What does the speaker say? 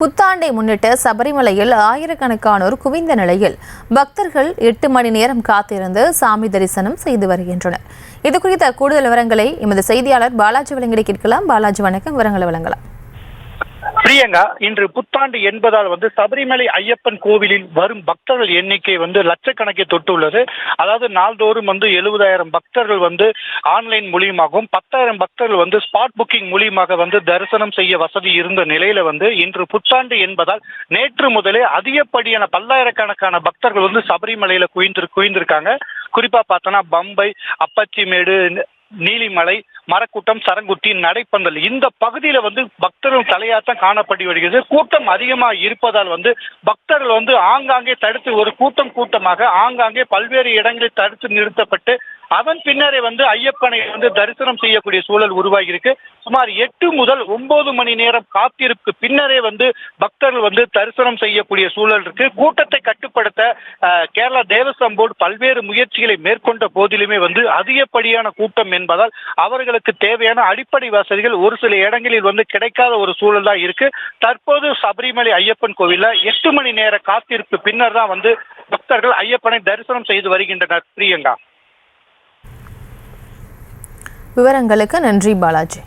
புத்தாண்டை முன்னிட்டு சபரிமலையில் ஆயிரக்கணக்கானோர் குவிந்த நிலையில் பக்தர்கள் 8 மணி நேரம் காத்திருந்து சாமி தரிசனம் செய்து வருகின்றனர். இது குறித்த கூடுதல் விவரங்களை எமது செய்தியாளர் பாலாஜி வழங்கிட கேட்கலாம். பாலாஜி, வணக்கம். விவரங்களை வழங்கலாம். பிரியங்கா, இன்று புத்தாண்டு என்பதால் சபரிமலை ஐயப்பன் கோவிலில் வரும் பக்தர்கள் எண்ணிக்கை லட்சக்கணக்கில் தொட்டுள்ளது. அதாவது நாள்தோறும் 70,000 பக்தர்கள் ஆன்லைன் மூலியமாகவும் 10,000 பக்தர்கள் ஸ்பாட் புக்கிங் மூலியமாக தரிசனம் செய்ய வசதி இருந்த நிலையில இன்று புத்தாண்டு என்பதால் நேற்று முதலே அதிகப்படியான பல்லாயிரக்கணக்கான பக்தர்கள் சபரிமலையில குவிந்திருக்காங்க. குறிப்பா பார்த்தோன்னா பம்பை, அப்பச்சிமேடு, நீலிமலை, மரக்கூட்டம், சரங்குட்டி, நடைப்பந்தல் இந்த பகுதியில பக்தர்கள் தலையாத்தான் காணப்பட்டு வருகிறது. கூட்டம் அதிகமாக இருப்பதால் பக்தர்கள் ஆங்காங்கே தடுத்து ஒரு கூட்டமாக ஆங்காங்கே பல்வேறு இடங்களில் தடுத்து நிறுத்தப்பட்டு அதன் பின்னரே ஐயப்பனை தரிசனம் செய்யக்கூடிய சூழல் உருவாகி இருக்கு. சுமார் 8 முதல் 9 மணி நேரம் காத்திருக்கு பின்னரே பக்தர்கள் தரிசனம் செய்யக்கூடிய சூழல் இருக்கு. கூட்டத்தை கட்டுப்படுத்த கேரளா தேவஸ்வம் போர்டு பல்வேறு முயற்சிகளை மேற்கொண்ட போதிலுமே அதிகப்படியான கூட்டம் என்பதால் அவர்களுக்கு தேவையான அடிப்படை வசதிகள் ஒரு சில இடங்களில் கிடைக்காத ஒரு சூழல் தான் இருக்கு. தற்போது சபரிமலை ஐயப்பன் கோவில்ல 8 மணி நேர காத்திருக்கு பின்னர் தான் பக்தர்கள் ஐயப்பனை தரிசனம் செய்து வருகின்றனர். பிரியங்கா, விவரங்களுக்கு நன்றி பாலாஜி.